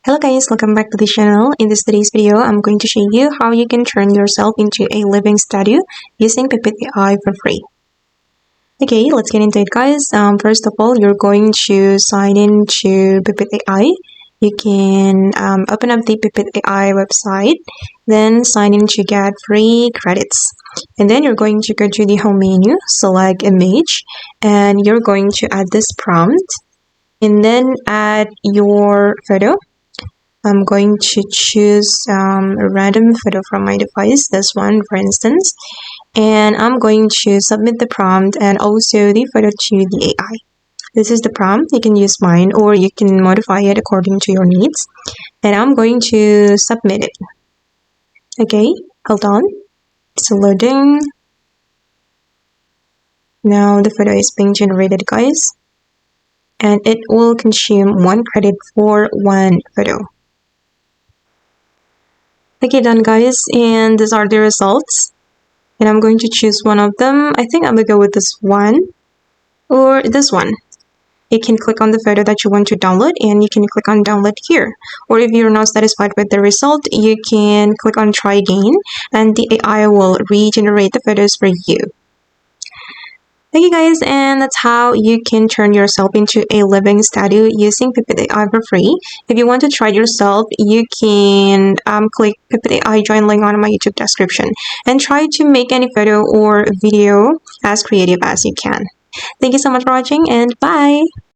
Hello guys, welcome back to the channel. In today's video, I'm going to show you how you can turn yourself into a living statue using Pippit AI for free. Okay, let's get into it guys. First of all, you're going to sign in to Pippit AI. You can open up the Pippit AI website, then sign in to get free credits. And then you're going to go to the home menu, select image, and you're going to add this prompt, and then add your photo. I'm going to choose a random photo from my device, this one for instance, and I'm going to submit the prompt and also the photo to the AI. This is the prompt. You can use mine or you can modify it according to your needs, and I'm going to submit it. Okay, hold on, it's loading. Now the photo is being generated guys, and it will consume 1 credit for 1 photo. Okay, done guys, and these are the results, and I'm going to choose one of them. I think I'm gonna go with this one or this one. You can click on the photo that you want to download and you can click on download here, or if you're not satisfied with the result, you can click on try again and the AI will regenerate the photos for you. Okay guys, and that's how you can turn yourself into a living statue using Pippit AI for free. If you want to try it yourself, you can click Pippit AI join link on my YouTube description and try to make any photo or video as creative as you can. Thank you so much for watching and bye!